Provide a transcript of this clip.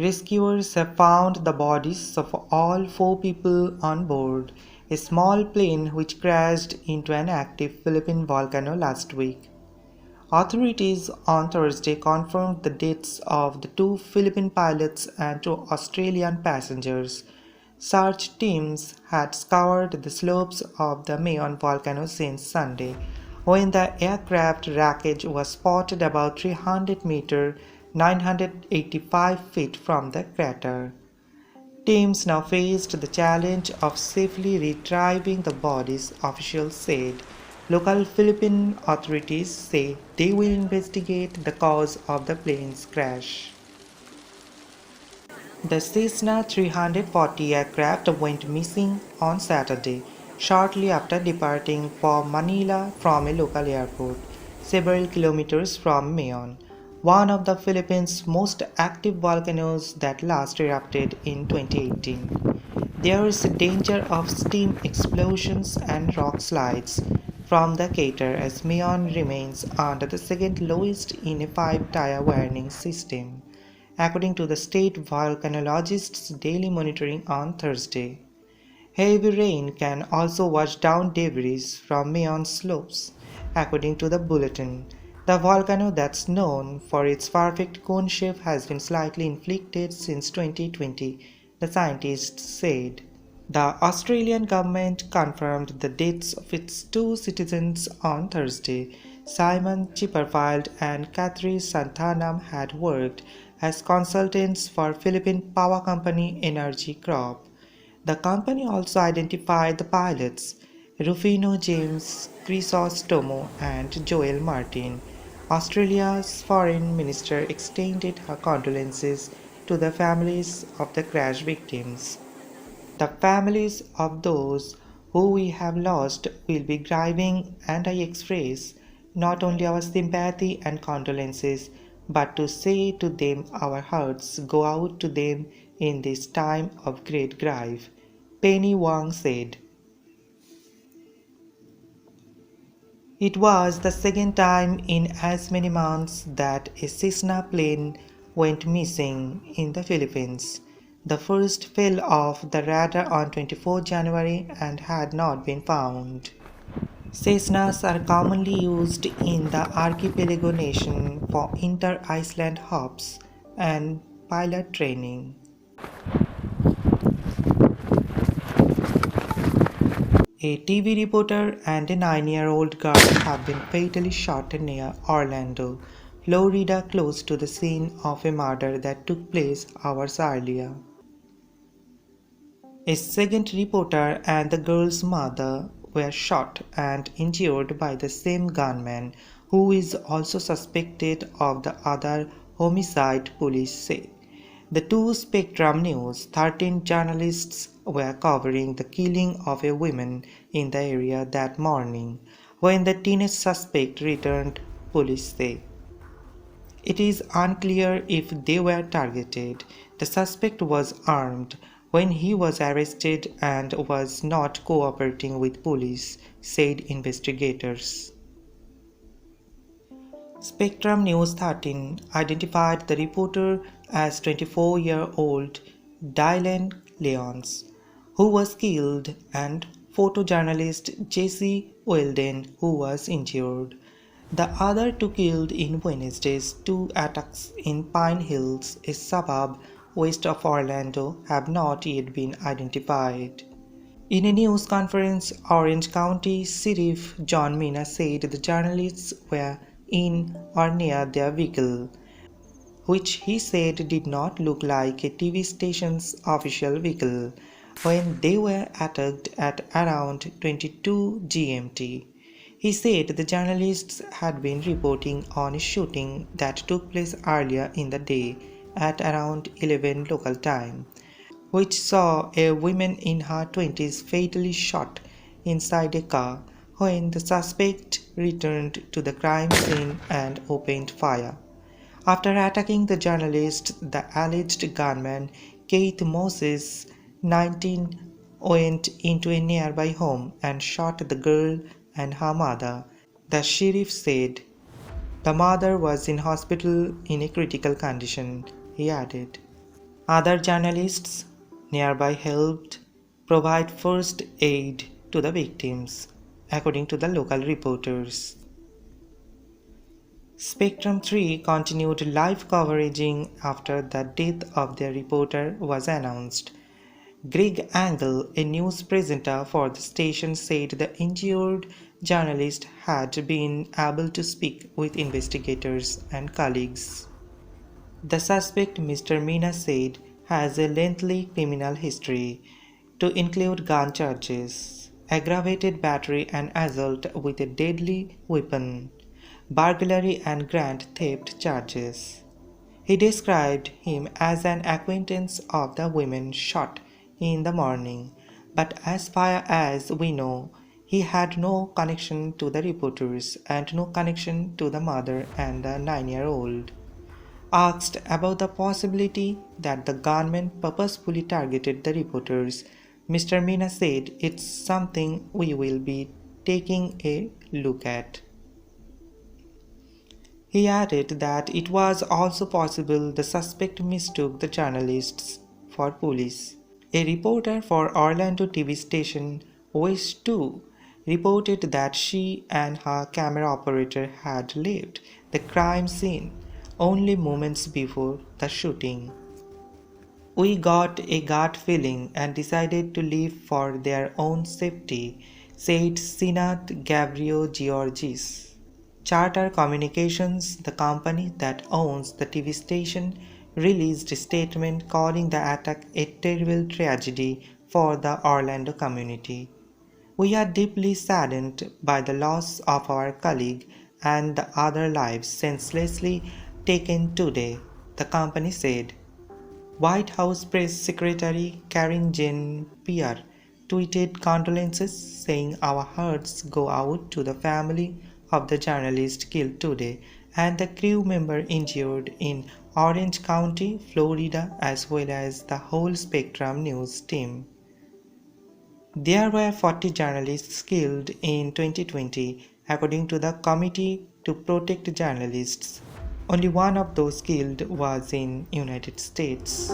Rescuers have found the bodies of all 4 people on board a small plane which crashed into an active Philippine volcano last week. Authorities on Thursday confirmed the deaths of the 2 Philippine pilots and 2 Australian passengers. Search teams had scoured the slopes of the Mayon volcano since Sunday, when the aircraft wreckage was spotted about 300 meters (985 feet) from the crater. Teams now faced the challenge of safely retrieving the bodies, officials said. Local Philippine authorities say they will investigate the cause of the plane's crash. The Cessna 340 aircraft went missing on Saturday, shortly after departing for Manila from a local airport, several kilometers from Mayon, one of the Philippines' most active volcanoes that last erupted in 2018. There is a danger of steam explosions and rock slides from the crater as Mayon remains under the second lowest in a 5-tier warning system, according to the state volcanologists' daily monitoring on Thursday. Heavy rain can also wash down debris from Mayon's slopes, according to the bulletin. The volcano that's known for its perfect cone shape has been slightly inflated since 2020, the scientists said. The Australian government confirmed the deaths of its 2 citizens on Thursday. Simon Chipperfield and Catherine Santhanam had worked as consultants for Philippine power company Energy Corp. The company also identified the pilots, Rufino James Crisostomo and Joel Martin. Australia's foreign minister extended her condolences to the families of the crash victims. The families of those who we have lost will be grieving, and I express not only our sympathy and condolences, but to say to them our hearts go out to them in this time of great grief, Penny Wong said. It was the second time in as many months that a Cessna plane went missing in the Philippines. The first fell off the radar on 24 January and had not been found. Cessnas are commonly used in the archipelago nation for inter-island hops and pilot training. A TV reporter and a 9-year-old girl have been fatally shot near Orlando, Florida, close to the scene of a murder that took place hours earlier. A second reporter and the girl's mother were shot and injured by the same gunman, who is also suspected of the other homicide, police say. The 2 Spectrum News 13 journalists were covering the killing of a woman in the area that morning when the teenage suspect returned, police say. It is unclear if they were targeted. The suspect was armed when he was arrested and was not cooperating with police, said investigators. Spectrum News 13 identified the reporter as 24-year-old Dylan Lyons, who was killed, and photojournalist Jesse Weldon, who was injured. The other 2 killed in Wednesday's 2 attacks in Pine Hills, a suburb west of Orlando, have not yet been identified. In a news conference, Orange County Sheriff John Mina said the journalists were in or near their vehicle, which he said did not look like a TV station's official vehicle, when they were attacked at around 22 GMT. He said the journalists had been reporting on a shooting that took place earlier in the day at around 11 local time, which saw a woman in her 20s fatally shot inside a car when the suspect returned to the crime scene and opened fire. After attacking the journalist, the alleged gunman, Keith Moses, 19, went into a nearby home and shot the girl and her mother, the sheriff said. The mother was in hospital in a critical condition, he added. Other journalists nearby helped provide first aid to the victims, according to the local reporters. Spectrum 3 continued live coverage after the death of their reporter was announced. Greg Angle, a news presenter for the station, said the injured journalist had been able to speak with investigators and colleagues. The suspect, Mr. Meena said, has a lengthy criminal history, to include gun charges, aggravated battery and assault with a deadly weapon, burglary and grand theft charges. He described him as an acquaintance of the women shot in the morning, but as far as we know, he had no connection to the reporters and no connection to the mother and the 9-year-old. Asked about the possibility that the gunman purposefully targeted the reporters, Mr. Meena said it's something we will be taking a look at. He added that it was also possible the suspect mistook the journalists for police. A reporter for Orlando TV station Wish 2 reported that she and her camera operator had left the crime scene only moments before the shooting. We got a gut feeling and decided to leave for their own safety, said Sinath Gabriel-Georgis. Charter Communications, the company that owns the TV station, released a statement calling the attack a terrible tragedy for the Orlando community. We are deeply saddened by the loss of our colleague and the other lives senselessly taken today, the company said. White House Press Secretary Karine Jean-Pierre tweeted condolences, saying our hearts go out to the family of the journalist killed today and the crew member injured in Orange County, Florida, as well as the whole Spectrum News team. There were 40 journalists killed in 2020, according to the Committee to Protect Journalists. Only one of those killed was in United States.